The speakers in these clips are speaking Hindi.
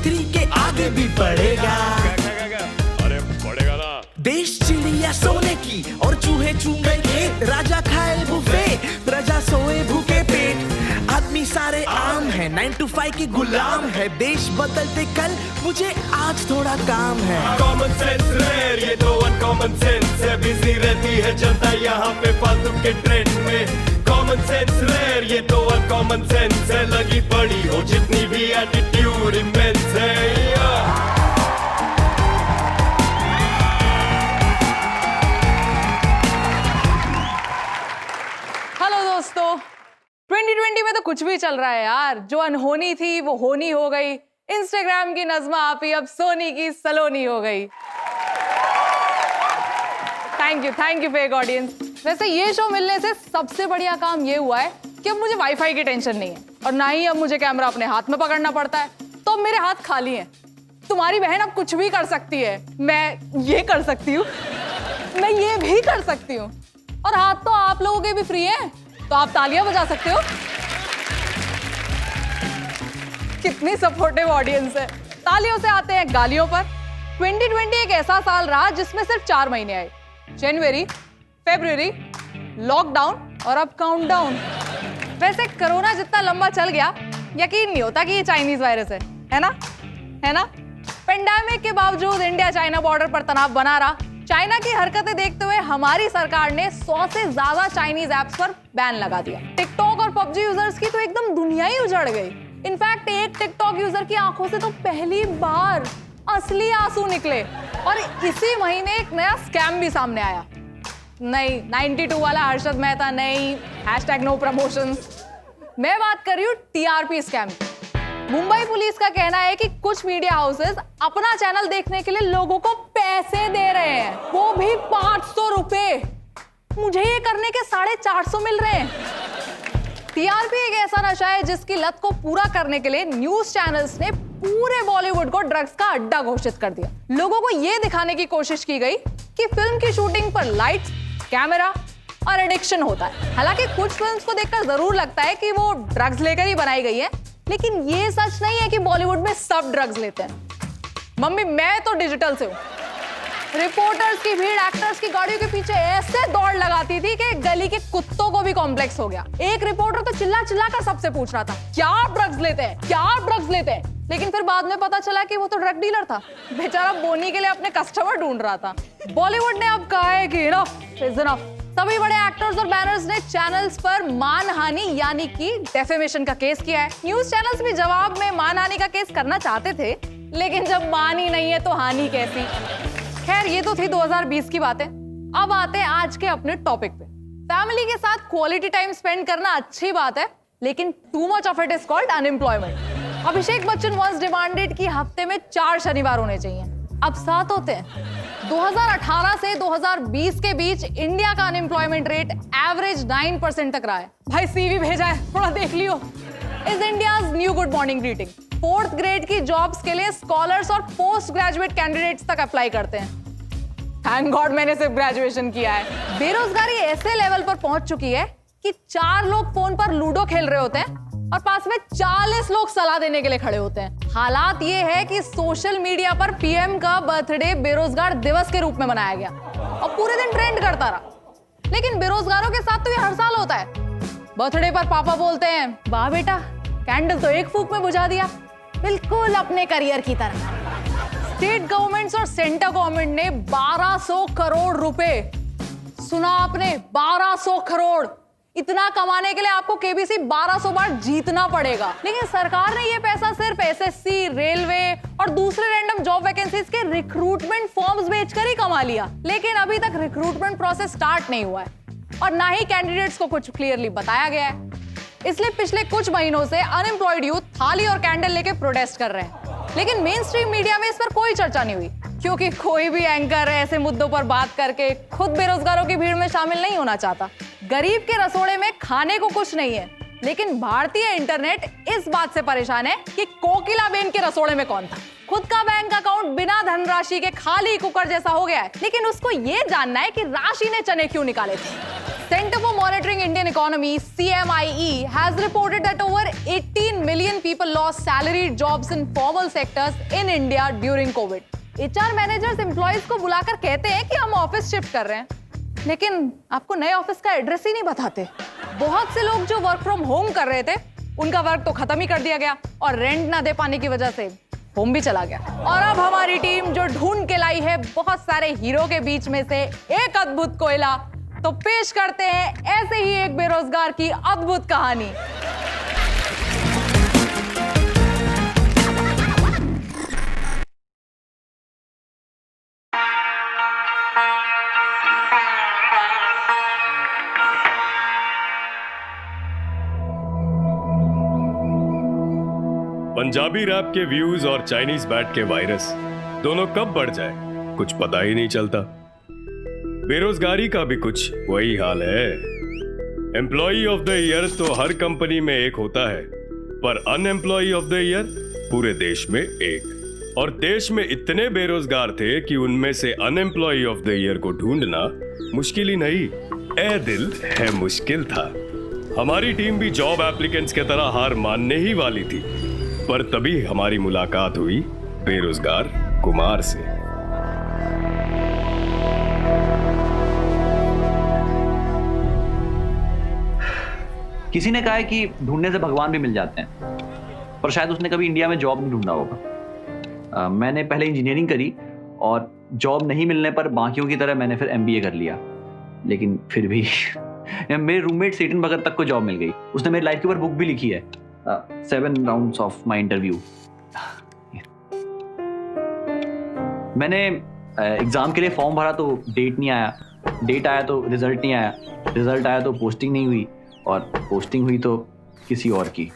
छतरी के आगे भी बढ़ेगा। अरे बढ़ेगा ना। देश चिड़िया सोने की और चूहे चूमे खेत, राजा खाए बुफे प्रजा सोए भूखे पेट। आदमी सारे आम है, 9 to 5 के गुलाम है, देश बदलते कल मुझे आज थोड़ा काम है। कॉमन सेंस रेयर, ये तो अनकॉमन सेंस है, बिजी रहती है जनता यहाँ पे फालतू के ट्रेंड में। कॉमन सेंस रेयर, ये तो अनकॉमन सेंस है, लगी पड़ी हो जितनी भी एटीट्यूड इमेंस है। हेलो दोस्तों, 2020 में तो कुछ भी चल रहा है यार। जो अनहोनी थी वो होनी हो गई। इंस्टाग्राम की नज़मा आपी अब सोनी की सलोनी हो गई। Thank you fake audience. वैसे ये शो मिलने से सबसे बढ़िया काम ये हुआ है कि अब मुझे वाईफाई की टेंशन नहीं है और ना ही अब मुझे कैमरा अपने हाथ में पकड़ना पड़ता है। तो अब मेरे हाथ खाली हैं। तुम्हारी बहन अब कुछ भी कर सकती है। मैं ये कर सकती हूँ, मैं ये भी कर सकती हूँ, और हाथ तो आप लोगों के भी फ्री हैं, तो आप तालियां बजा सकते हो। कितनी सपोर्टिव ऑडियंस है। तालियों से आते हैं गालियों पर। 2020 एक ऐसा साल रहा जिसमें सिर्फ 4 महीने आए, जनवरी, फरवरी, लॉकडाउन और अब काउंटडाउन। वैसे कोरोना जितना लंबा चल गया, यकीन नहीं होता कि ये चाइनीज वायरस है ना? पेंडेमिक के बावजूद इंडिया चाइना बॉर्डर पर तनाव बना रहा। चाइना की हरकतें देखते हुए हमारी सरकार ने 100 से ज्यादा चाइनीज ऐप्स पर बैन लगा दिया। टिकटॉक और पबजी यूजर्स की तो एकदम दुनिया ही उजड़ गई। इनफैक्ट एक टिकटॉक यूजर की आंखों से तो पहली बार असली आंसू निकले। और इसी महीने एक नया स्कैम भी सामने आया। नहीं, 92 वाला हर्षद मेहता नहीं, #नो प्रमोशंस। मैं बात कर रही हूँ टीआरपी स्कैम। मुंबई पुलिस का कहना है कि कुछ मीडिया हाउसेस अपना चैनल देखने के लिए लोगों को पैसे दे रहे हैं, वो भी 500 रुपए। मुझे ये करने के 450 मिल रहे हैं। टीआरपी एक ऐसा नशा है जिसकी लत को पूरा करने के लिए न्यूज चैनल्स ने पूरे बॉलीवुड को ड्रग्स का अड्डा घोषित कर दिया। लोगों को ये दिखाने की कोशिश की गई कि फिल्म की शूटिंग पर लाइट्स, कैमरा और एडिक्शन होता है। हालांकि कुछ फिल्म्स को देखकर जरूर लगता है कि वो ड्रग्स लेकर ही बनाई गई है, लेकिन ये सच नहीं है कि बॉलीवुड में सब ड्रग्स लेते हैं। मम्मी, मैं तो डिजिटल से हूँ। रिपोर्टर्स की भीड़ एक्टर्स की गाड़ियों के पीछे ऐसे दौड़ लगाती थी कि गली के कुत्तों को भी कॉम्प्लेक्स हो गया। एक रिपोर्टर तो चिल्ला चिल्ला कर सबसे पूछ रहा था, क्या आप ड्रग्स लेते हैं, क्या आप ड्रग्स लेते हैं? लेकिन फिर बाद में पता चला कि वो तो ड्रग डीलर था। बेचारा बोनी के लिए अपने कस्टमर ढूंढ रहा था। बॉलीवुड ने अब कहा है कि इनफ इज इनफ। सभी बड़े एक्टर्स और बैनर्स ने चैनल्स पर मानहानि यानी कि डेफेमेशन का केस किया है। न्यूज चैनल्स भी जवाब में मानहानि का केस करना चाहते थे, लेकिन जब मान ही नहीं है तो हानि कैसी। खैर, ये तो थी 2020 की बातें। अब आते हैं आज के अपने टॉपिक पे। फैमिली के साथ क्वालिटी टाइम स्पेंड करना अच्छी बात है, लेकिन too much of it is called unemployment. Abhishek Bachchan once demanded कि हफ्ते में 4 शनिवार होने चाहिए, अब 7 होते हैं। 2018 से 2020 के बीच इंडिया का अनएम्प्लॉयमेंट रेट एवरेज 9% तक रहा है। भाई सीवी भेजा है, थोड़ा देख लियो। Is India's new good morning greeting. 4th grade की जॉब्स के लिए स्कॉलर्स और पोस्ट ग्रेजुएट कैंडिडेट्स तक अप्लाई करते हैं। थैंक गॉड मैंने सिर्फ ग्रेजुएशन किया है। बेरोजगारी ऐसे लेवल पर पहुंच चुकी है कि 4 लोग फोन पर लूडो खेल रहे होते हैं और पास में 40 लोग सलाह देने के लिए खड़े होते हैं। हालात ये है कि सोशल मीडिया पर पीएम का बर्थडे बेरोजगार दिवस के रूप में मनाया गया और पूरे दिन ट्रेंड करता रहा। लेकिन बेरोजगारों के साथ तो ये हर साल होता है। बर्थडे पर पापा बोलते हैं, वाह बेटा, कैंडल तो एक फूंक में बुझा दिया, बिल्कुल अपने करियर की तरह। स्टेट गवर्नमेंट्स और सेंटर गवर्नमेंट ने 1200 करोड़ रुपए, सुना आपने, 1200 करोड़। इतना कमाने के लिए आपको केबीसी 1200 बार जीतना पड़ेगा। लेकिन सरकार ने ये पैसा सिर्फ एसएससी, रेलवे और दूसरे रैंडम जॉब वैकेंसीज के रिक्रूटमेंट फॉर्म्स बेचकर ही कमा लिया। लेकिन अभी तक रिक्रूटमेंट प्रोसेस स्टार्ट नहीं हुआ है और ना ही कैंडिडेट्स को कुछ क्लियरली बताया गया है। इसलिए पिछले कुछ महीनों से अनएम्प्लॉयड यूथ थाली और कैंडल लेके प्रोटेस्ट कर रहे हैं। लेकिन मेन स्ट्रीम मीडिया में इस पर कोई चर्चा नहीं हुई, क्योंकि कोई भी एंकर ऐसे मुद्दों पर बात करके खुद बेरोजगारों की भीड़ में शामिल नहीं होना चाहता। गरीब के रसोड़े में खाने को कुछ नहीं है, लेकिन भारतीय इंटरनेट इस बात से परेशान है कि कोकिलाबेन के रसोड़े में कौन था। खुद का बैंक अकाउंट बिना धनराशि के खाली कुकर जैसा हो गया है, लेकिन उसको ये जानना है कि राशि ने चने क्यों निकाले थे। Center for Monitoring Indian Economy (CMIE) has reported that over 18 million people lost salaried jobs in formal sectors in India during COVID. HR managers employees को बुलाकर कहते हैं कि हम ऑफिस शिफ्ट कर रहे हैं, लेकिन आपको नए ऑफिस का एड्रेस ही नहीं बताते। बहुत से लोग जो वर्क फ्रॉम होम कर रहे थे, उनका वर्क तो खत्म ही कर दिया गया और रेंट ना दे पाने की वजह से होम भी चला गया। और अब हमारी टीम जो ढूंढ के लाई है बहुत सारे हीरो के बीच में से एक अद्भुत कोयला, तो पेश करते हैं ऐसे ही एक बेरोजगार की अद्भुत कहानी। पंजाबी रैप के व्यूज और चाइनीज बैट के वायरस दोनों कब बढ़ जाए कुछ पता ही नहीं चलता। बेरोजगारी का भी कुछ वही हाल है। एम्प्लॉई ऑफ द ईयर तो हर कंपनी में एक होता है, पर अनएम्प्लॉय ऑफ द ईयर पूरे देश में एक। और देश में इतने बेरोजगार थे कि उनमें से अनएम्प्लॉय ऑफ द ईयर को ढूंढना मुश्किल ही नहीं, ए दिल है मुश्किल था। हमारी टीम भी जॉब एप्लीकेंट्स के तरह हार मानने ही वाली थी, पर तभी हमारी मुलाकात हुई बेरोजगार कुमार से। किसी ने कहा है कि ढूंढने से भगवान भी मिल जाते हैं, पर शायद उसने कभी इंडिया में जॉब नहीं ढूंढा होगा। मैंने पहले इंजीनियरिंग करी और जॉब नहीं मिलने पर बाकियों की तरह मैंने फिर MBA कर लिया, लेकिन फिर भी मेरे रूममेट सेटन भगत तक को जॉब मिल गई। उसने मेरी लाइफ के ऊपर बुक भी लिखी है, 7 rounds of my interview। मैंने एग्जाम के लिए फॉर्म भरा तो डेट नहीं आया, डेट आया तो रिजल्ट नहीं आया, रिजल्ट आया तो पोस्टिंग नहीं हुई, और पोस्टिंग हुई तो किसी और की।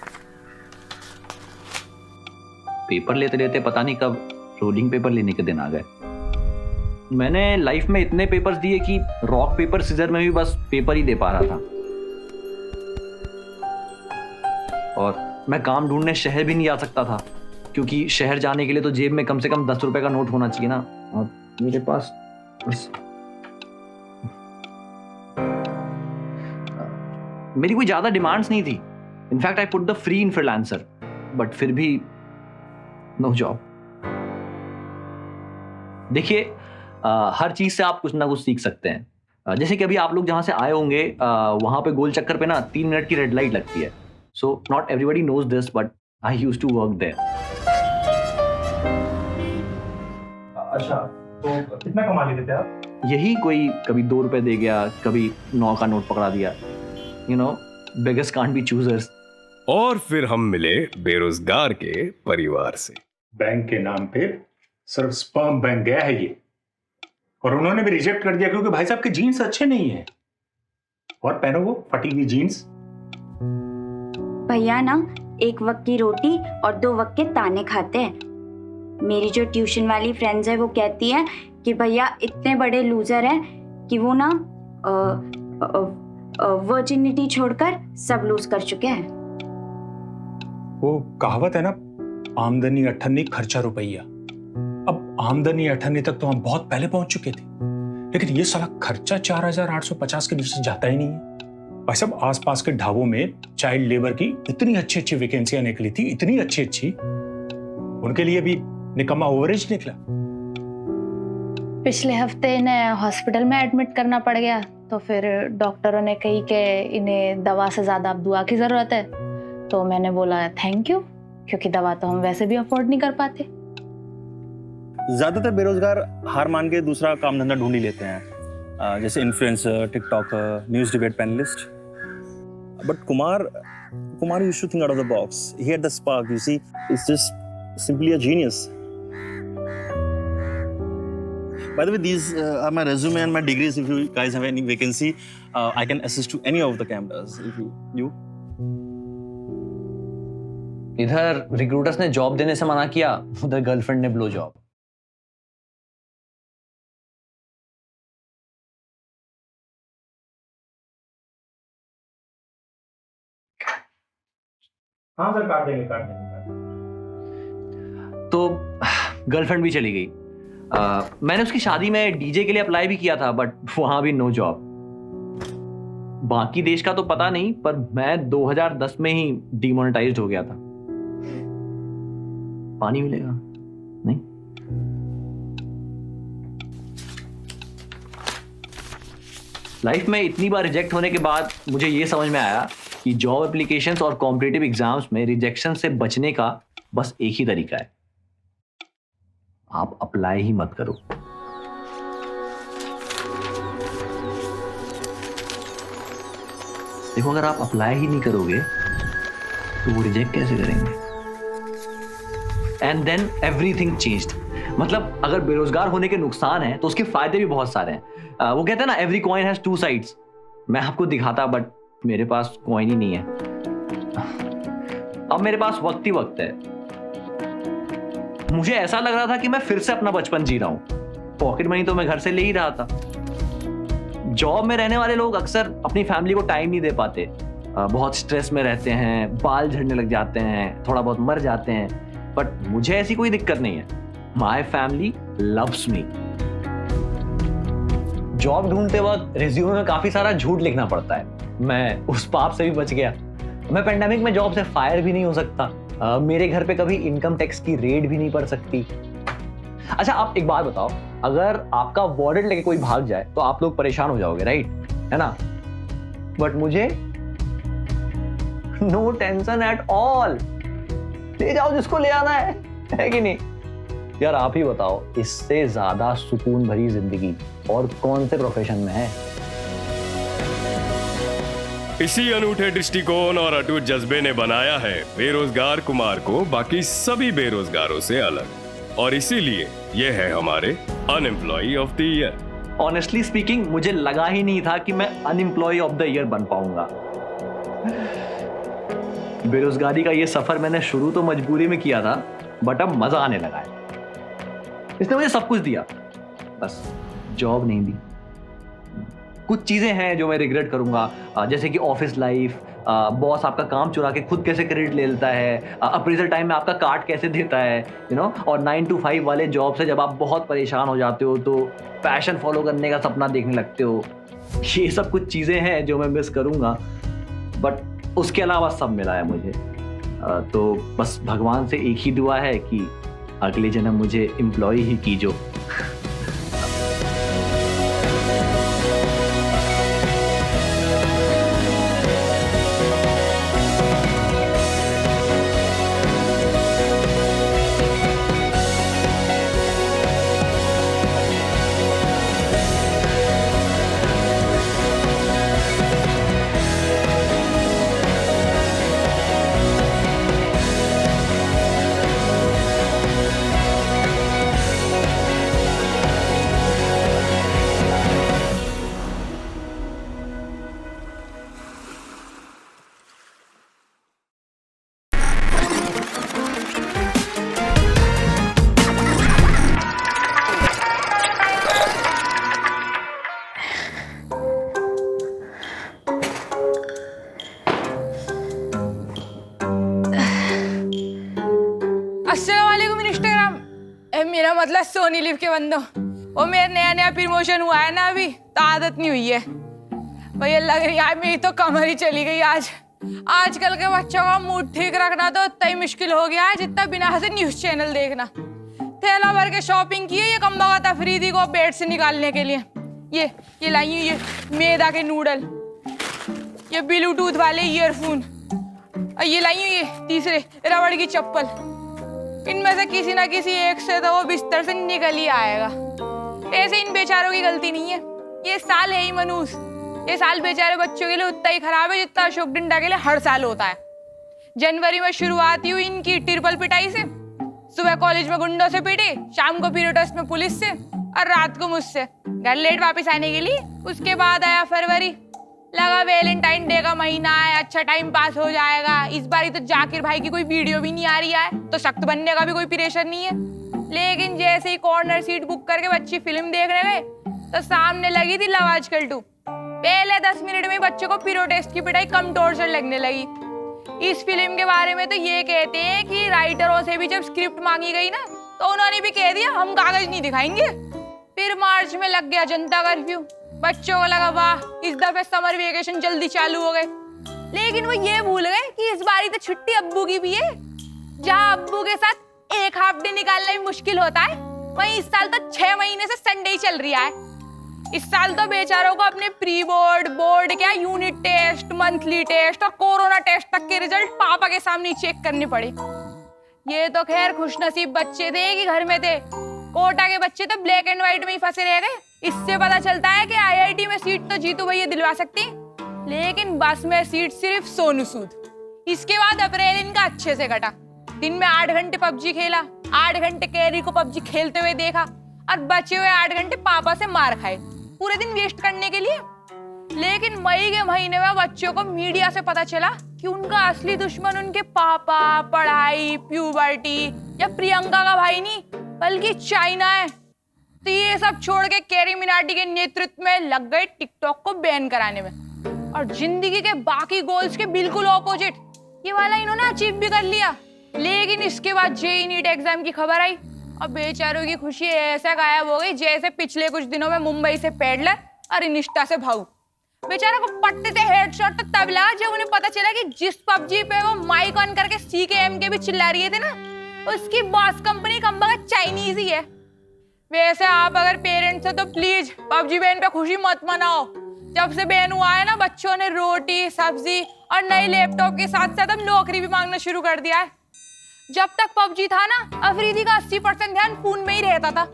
पेपर लेते लेते पता नहीं कब रोलिंग पेपर लेने के दिन आ गए। मैंने लाइफ में इतने पेपर्स दिए कि रॉक पेपर सीजर में भी बस पेपर ही दे पा रहा था। और मैं काम ढूंढने शहर भी नहीं जा सकता था, क्योंकि शहर जाने के लिए तो जेब में कम से कम 10 रुपए का नोट होना चाहिए ना, और मेरे पास मेरी कोई ज्यादा डिमांड्स नहीं थी। In fact I put the free in freelancer, but फिर भी नो जॉब। देखिए, हर चीज से आप कुछ ना कुछ सीख सकते हैं। जैसे कि अभी आप लोग जहां से आए होंगे, वहां पे गोल चक्कर पे ना 3 मिनट की रेड लाइट लगती है। So not everybody knows this, but I used to work there. अच्छा, तो कितना कमा लेते थे आप? यही कोई कभी 2 रुपए दे गया, कभी 9 का नोट पकड़ा दिया। You know, beggars can't be choosers. और फिर हम मिले बेरोजगार के परिवार से। बैंक के नाम पे सिर्फ स्पर्म बैंक गया है ये, और उन्होंने भी रिजेक्ट कर दिया क्योंकि भाई साहब के जीन्स अच्छे नहीं है। और पहनो वो फटी हुई जीन्स। भैया ना एक वक्त की रोटी और 2 वक्त के ताने खाते हैं। मेरी जो ट्यूशन वाली फ्रेंड्स है वो कहती है कि भैया इतने बड़े लूजर हैं कि वो ना वर्जिनिटी छोड़कर सब लूज कर चुके हैं। वो कहावत है ना, आमदनी 98 खर्चा रुपया। अब आमदनी 98 तक तो हम बहुत पहले पहुंच चुके थे, लेकिन ये साला खर्चा 4850 के नीचे जाता ही नहीं है। भाई साहब, आसपास के ढाबों में चाइल्ड लेबर की इतनी अच्छी अच्छी वैकेंसियां निकली थी, इतनी अच्छी अच्छी, उनके लिए भी निकम्मा ओवरेज निकला। पिछले हफ्ते इन्हें हॉस्पिटल में एडमिट करना पड़ गया, तो फिर डॉक्टरों ने कही कि इन्हें दवा से ज्यादा अब दुआ की जरूरत है। तो मैंने बोला थैंक यू, क्योंकि दवा तो हम वैसे भी अफोर्ड नहीं कर पाते। ज्यादातर बेरोजगार हार मान के दूसरा काम धंधा ढूंढ ही लेते हैं, जैसे influencer, TikToker, news debate panelist. But Kumar used to think out of the box. He had the spark. You see, it's just simply a genius. By the way, these are my resume and my degrees. If you guys have any vacancy, I can assist to any of the campus. If you. इधर रिक्रूटर्स ने जॉब देने से मना किया, उधर गर्लफ्रेंड ने ब्लो जॉब। हाँ सर, काट देंगे। तो गर्लफ्रेंड भी चली गई। मैंने उसकी शादी में डीजे के लिए अप्लाई भी किया था, बट वहां भी नो जॉब। बाकी देश का तो पता नहीं, पर मैं 2010 में ही डिमोनेटाइज्ड हो गया था। पानी मिलेगा? नहीं? लाइफ में इतनी बार रिजेक्ट होने के बाद मुझे ये समझ में आया कि जॉब एप्लीकेशंस और कॉम्पिटिटिव एग्जाम्स में रिजेक्शन से बचने का बस एक ही तरीका है, आप अप्लाई ही मत करो। देखो, अगर आप अप्लाई ही नहीं करोगे तो वो रिजेक्ट कैसे करेंगे? And then everything changed. मतलब अगर बेरोजगार होने के नुकसान हैं तो उसके फायदे भी बहुत सारे हैं। वो कहते हैं ना, every coin has two sides. मैं आपको दिखाता, बट मेरे पास कॉइन ही नहीं है। अब मेरे पास वक्त ही वक्त है। मुझे ऐसा लग रहा था कि मैं फिर से अपना बचपन जी रहा हूं। पॉकेट मनी तो मैं घर से ले ही रहा था। जॉब में रहने वाले लोग अक्सर अपनी फैमिली को टाइम नहीं दे पाते, बहुत स्ट्रेस में रहते हैं, बाल झड़ने लग जाते हैं, थोड़ा बहुत मर जाते हैं। बट मुझे ऐसी कोई दिक्कत नहीं है। My family loves me. Job ढूंढते वक्त रिज्यूमे में काफी सारा झूठ लिखना पड़ता है। मैं उस पाप से भी बच गया। मैं पेंडेमिक में जॉब से फायर भी नहीं हो सकता। मेरे घर पे कभी इनकम टैक्स की रेड भी नहीं पड़ सकती। अच्छा, आप एक बात बताओ, अगर आपका वॉलेट लेके कोई भाग जाए तो आप लोग परेशान हो जाओगे, राइट? है ना? बट मुझे नो टेंशन एट ऑल। ले जाओ जिसको ले आना है कि नहीं? यार आप ही बताओ, इससे ज्यादा सुकून भरी जिंदगी और कौन से प्रोफेशन में है? इसी अनूठे दृष्टिकोण और अटूट जज्बे ने बनाया है बेरोजगार कुमार को बाकी सभी बेरोजगारों से अलग, और इसीलिए ये है हमारे unemployed of the year. Honestly speaking, मुझे लगा ही नहीं था कि मैं अनएम्प्लॉय ऑफ द ईयर बन पाऊंगा। बेरोजगारी का ये सफर मैंने शुरू तो मजबूरी में किया था, बट अब मजा आने लगा है। इसने मुझे सब कुछ दिया, बस जॉब नहीं दी। कुछ चीजें हैं जो मैं रिग्रेट करूंगा, जैसे कि ऑफिस लाइफ, बॉस आपका काम चुरा के खुद कैसे क्रेडिट ले लेता है, अप्रेजल टाइम में आपका कार्ड कैसे देता है, और 9 to 5 वाले जॉब से जब आप बहुत परेशान हो जाते हो तो पैशन फॉलो करने का सपना देखने लगते हो। ये सब कुछ चीजें हैं जो मैं मिस करूंगा, बट उसके अलावा सब मिला है मुझे। तो बस भगवान से एक ही दुआ है कि अगले जन्म मुझे एम्प्लॉय ही कीजो। मेरा मतलब सोनी लिव के बंदो, वो मेरा नया प्रमोशन हुआ है ना अभी, तो आदत नहीं हुई है भैया। लग रही है मेरी तो कमर ही चली गई आज। आजकल के बच्चों का मूड ठीक रखना तो इतना ही मुश्किल हो गया है जितना बिना से न्यूज चैनल देखना। थैला भर के शॉपिंग की है ये कम बगत अफरीदी को पेट से निकालने के लिए। ये लाई ये मैदा के नूडल, ये ब्लूटूथ वाले ईयरफोन, और ये लाई ये तीसरे रबड़ की चप्पल। इनमें से किसी ना किसी एक से तो वो बिस्तर से निकल ही आएगा। ऐसे इन बेचारों की गलती नहीं है, ये साल है ही मनूस। ये साल बेचारे बच्चों के लिए उतना ही खराब है जितना अशोक डिंडा के लिए हर साल होता है। जनवरी में शुरुआत हुई इनकी ट्रिपल पिटाई से। सुबह कॉलेज में गुंडों से पीटे, शाम को पीरियड टेस्ट में पुलिस से, और रात को मुझसे। घर लेट वापस आने के लिए। उसके बाद आया फरवरी, लगा वैलेंटाइन डे का महीना है, अच्छा टाइम पास हो जाएगा। इस बार तो जाकिर भाई की कोई वीडियो भी नहीं आ रही है, तो सख्त बनने का भी कोई प्रेशर नहीं है। लेकिन जैसे ही कॉर्नर सीट बुक करके बच्ची फिल्म देखने गए तो सामने लगी थी लव आजकल 2। पहले 10 मिनट में बच्चे को पीरियड टेस्ट की पिटाई कम टॉर्चर लगने लगी। इस फिल्म के बारे में तो ये कहते हैं कि राइटरों से भी जब स्क्रिप्ट मांगी गई ना तो उन्होंने भी कह दिया हम कागज नहीं दिखाएंगे। फिर मार्च में लग गया जनता कर्फ्यू। बच्चों को लगा वाह इस दफे समर वेकेशन जल्दी चालू हो गए। लेकिन वो ये भूल गए कि इस बारी तो छुट्टी अब्बू की भी है। जहाँ अब्बू के साथ एक हाफ डे निकालना भी मुश्किल होता है, वहीं इस साल तो 6 महीने से संडे ही चल रहा है। इस साल तो बेचारों को अपने प्री बोर्ड, बोर्ड क्या, यूनिट टेस्ट, मंथली टेस्ट और कोरोना टेस्ट तक के रिजल्ट पापा के सामने चेक करने पड़े। ये तो खैर खुशनसीब बच्चे थे कि घर में थे, कोटा के बच्चे तो ब्लैक एंड व्हाइट में ही फंसे रह गए। इससे पता चलता है कि IIT में सीट तो जीतू भैया दिलवा सकती, लेकिन बस में सीट सिर्फ सोनू सूद। इसके बाद अप्रैल इनका अच्छे से कटा। दिन में 8 घंटे पबजी खेला, 8 घंटे कैरी को पबजी खेलते हुए देखा और बचे हुए 8 घंटे पापा से मार खाए पूरे दिन वेस्ट करने के लिए। लेकिन मई के महीने में बच्चों को मीडिया से पता चला कि उनका असली दुश्मन उनके पापा, पढ़ाई, प्यूबर्टी या प्रियंका का भाई नहीं बल्कि चाइना है। तो ये सब छोड़ के कैरी मिनाटी के नेतृत्व में लग गए टिकटॉक को बैन कराने में, और जिंदगी के बाकी गोल्स के बिल्कुल ऑपोजिट ये वाला इन्होंने अचीव भी कर लिया। लेकिन इसके बाद JEE नीट एग्जाम की खबर आई और बेचारों की खुशी ऐसा गायब हो गई जैसे पिछले कुछ दिनों में मुंबई से पेडलर और इनिस्टा से भाऊ। बेचारों को पट्टे से हेडशॉट तो तब लगा जब उन्हें पता चला कि जिस पबजी पे वो माइक ऑन करके CKM के भी चिल्ला रही थे ना, उसकी बॉस कंपनी कमबख्त चाइनीज ही है। वैसे आप अगर पेरेंट्स हैं तो प्लीज पबजी बैन पे खुशी मत मनाओ। जब से बैन हुआ है ना, बच्चों ने रोटी, सब्जी और नए लैपटॉप के साथ साथ अब नौकरी भी मांगना शुरू कर दिया है। जब तक पबजी था ना, अफरीदी का 80% ध्यान फोन में ही रहता था।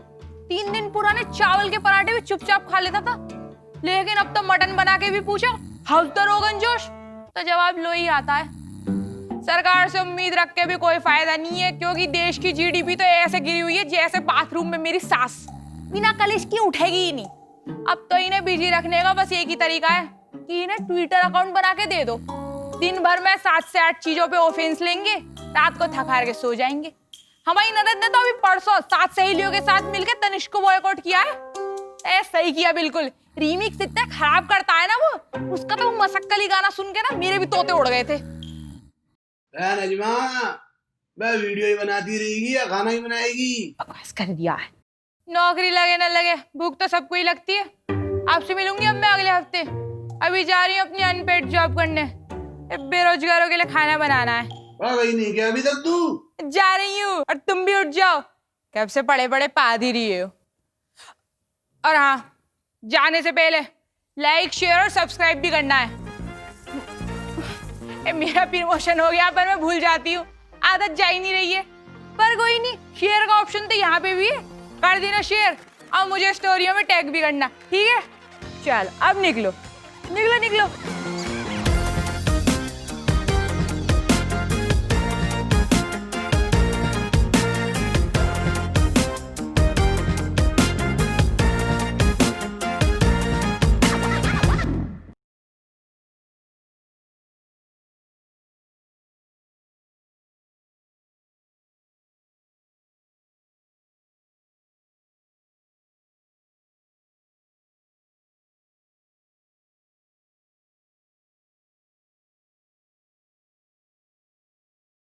3 दिन पुराने चावल के पराठे भी चुपचाप खा लेता था। लेकिन अब तो मटन बना के भी पूछो हाउस द रोगन जोश, तो जवाब लो ही आता है। सरकार से उम्मीद रख के भी कोई फायदा नहीं है, क्योंकि देश की GDP तो ऐसे गिरी हुई है जैसे बाथरूम में मेरी सास, बिना कलिश की उठेगी ही नहीं। अब तो इन्हें बिजी रखने का बस एक ही तरीका है कि इन्हें ट्विटर अकाउंट बना के दे दो। दिन भर में 7 से 8 चीजों पे ऑफेंस लेंगे, रात को थक हार के सो जाएंगे। हमारी ननद ने तो अभी परसों 7 सहेलियों के साथ मिलकर तनिष्क को बॉयकॉट किया है। सही किया बिल्कुल। रीमिक्स इतना खराब करता है ना वो, उसका तो वो मसक्कली गाना सुन के ना मेरे भी तोते उड़ गए थे। नजमा, मैं वीडियो ही बनाती रहेगी या खाना ही बनाएगी? बकवास कर दिया है। नौकरी लगे न लगे, भूख तो सबको ही लगती है। आपसे मिलूंगी अब मैं अगले हफ्ते। अभी जा रही हूँ अपनी अनपेड जॉब करने, बेरोजगारों के लिए खाना बनाना है। गई नहीं क्या अभी तक तू? जा रही हूँ, और तुम भी उठ जाओ, कब से पड़े पड़े पाद ही रही हो। और हाँ, जाने से पहले लाइक, शेयर और सब्सक्राइब भी करना है। मेरा प्रमोशन हो गया पर मैं भूल जाती हूँ, आदत जा ही नहीं रही है। पर कोई नहीं, शेयर का ऑप्शन तो यहाँ पे भी है, कर देना शेयर और मुझे स्टोरियों में टैग भी करना, ठीक है? चल अब निकलो निकलो निकलो।